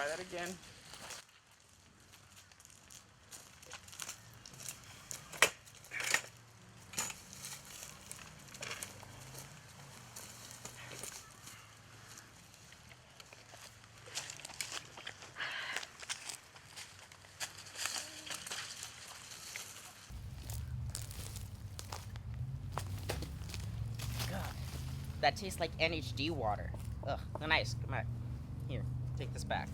try that again. God, that tastes like NHD water. Ugh, nice. Come on. Here, take this back.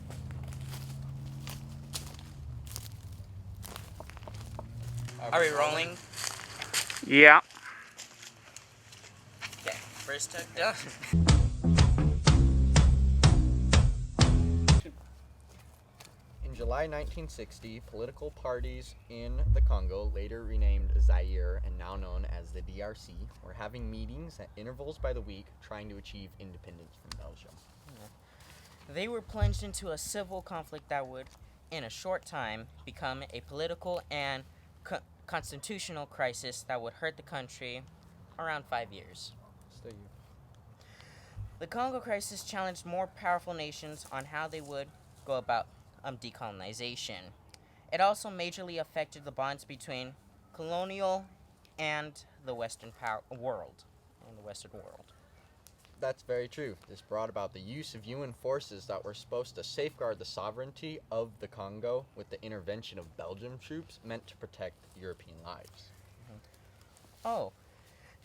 Are we rolling? Yeah. Okay, first tug done. In July 1960, political parties in the Congo, later renamed Zaire and now known as the DRC, were having meetings at intervals by the week trying to achieve independence from Belgium. They were plunged into a civil conflict that would, in a short time, become a political and constitutional crisis that would hurt the country around 5 years. Stay you. The Congo crisis challenged more powerful nations on how they would go about decolonization. It also majorly affected the bonds between colonial and the Western world. That's very true. This brought about the use of UN forces that were supposed to safeguard the sovereignty of the Congo with the intervention of Belgian troops meant to protect European lives. Oh,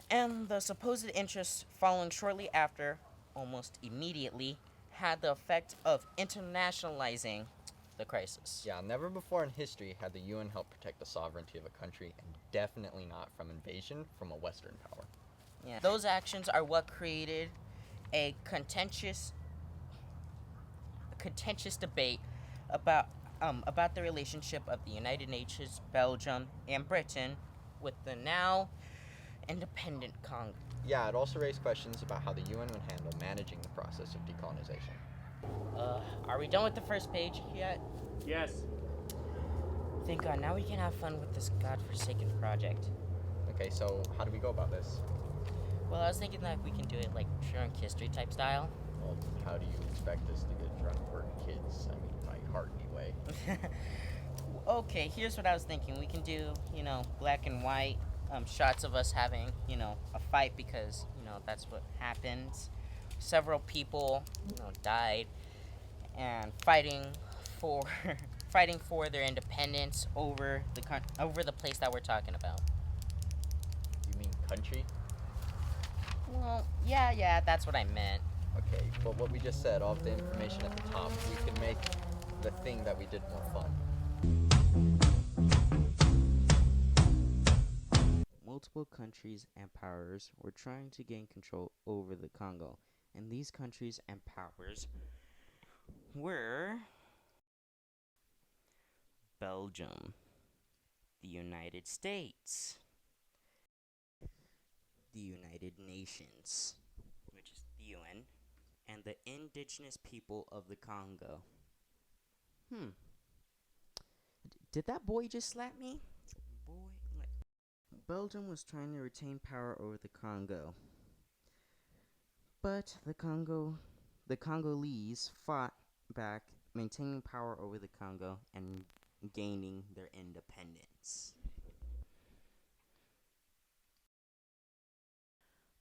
and the supposed interest following shortly after, almost immediately, had the effect of internationalizing the crisis. Yeah, never before in history had the UN helped protect the sovereignty of a country, and definitely not from invasion from a Western power. Yeah. Those actions are what created a contentious debate about the relationship of the United Nations, Belgium, and Britain with the now independent Congo. Yeah, it also raised questions about how the UN would handle managing the process of decolonization. Are we done with the first page yet? Yes. Thank God, now we can have fun with this godforsaken project. Okay, so how do we go about this? Well, I was thinking that we can do it like drunk history type style. Well, how do you expect us to get drunk? We're kids. I mean, by heart anyway. Okay, here's what I was thinking. We can do, black and white shots of us having, a fight because, that's what happens. Several people, died and fighting for fighting for their independence over the place that we're talking about. You mean country? Well, yeah, that's what I meant. Okay, but what we just said, all of the information at the top, we can make the thing that we did more fun. Multiple countries and powers were trying to gain control over the Congo, and these countries and powers were Belgium, the United States, the United Nations, which is the UN, and the indigenous people of the Congo. Did that boy just slap me? Belgium was trying to retain power over the Congo, but the Congolese fought back, maintaining power over the Congo and gaining their independence.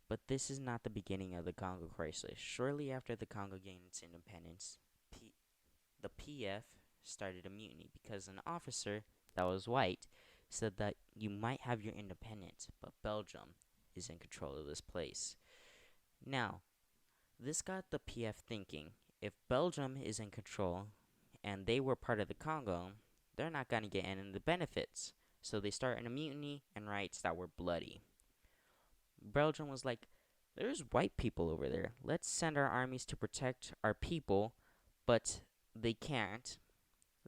But this is not the beginning of the Congo crisis. Shortly after the Congo gained its independence, the PF started a mutiny because an officer that was white said that you might have your independence, but Belgium is in control of this place. Now, this got the PF thinking, if Belgium is in control and they were part of the Congo, they're not going to get any of the benefits. So they started a mutiny and riots that were bloody. Belgium was like, there's white people over there. Let's send our armies to protect our people, but they can't.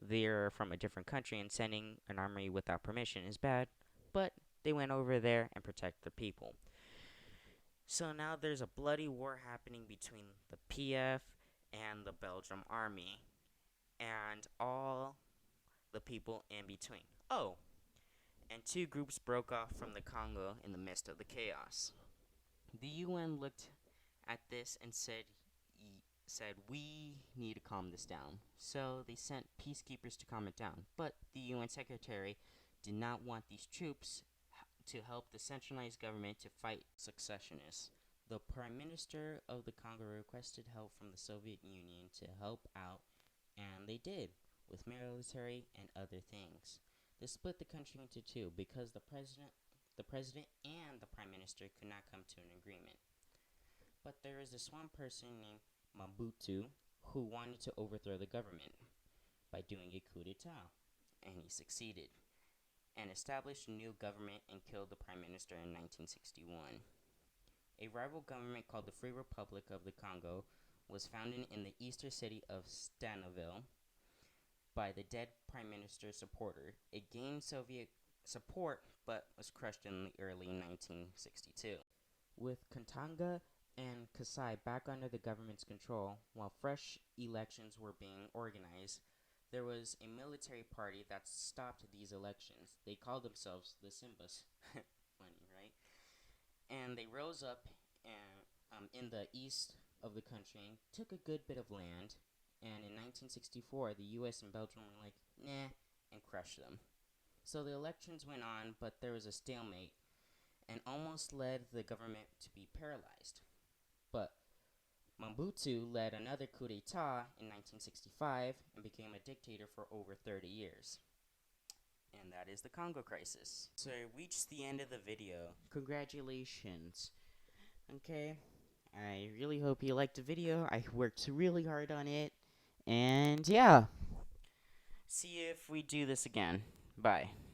They're from a different country, and sending an army without permission is bad, but they went over there and protect the people. So now there's a bloody war happening between the PF and the Belgium army and all the people in between. Oh, and two groups broke off from the Congo in the midst of the chaos. The UN looked at this and said, said, we need to calm this down. So they sent peacekeepers to calm it down. But the UN Secretary did not want these troops to help the centralized government to fight secessionists. The Prime Minister of the Congo requested help from the Soviet Union to help out, and they did, with military and other things. This split the country into two because the president and the Prime Minister could not come to an agreement. But there is this one person named Mobutu who wanted to overthrow the government by doing a coup d'etat, and he succeeded and established a new government and killed the prime minister in 1961. A rival government called the Free Republic of the Congo was founded in the eastern city of Stanaville by the dead prime minister's supporter. It gained Soviet support but was crushed in the early 1962. With Katanga and Kasai back under the government's control, while fresh elections were being organized, there was a military party that stopped these elections. They called themselves the Simbas. Funny, right? And they rose up in the east of the country and took a good bit of land. And in 1964, the U.S. and Belgium were like, nah, and crushed them. So the elections went on, but there was a stalemate and almost led the government to be paralyzed. But Mobutu led another coup d'etat in 1965 and became a dictator for over 30 years. And that is the Congo crisis. So I reached the end of the video. Congratulations. Okay, I really hope you liked the video. I worked really hard on it. And yeah, see if we do this again. Bye.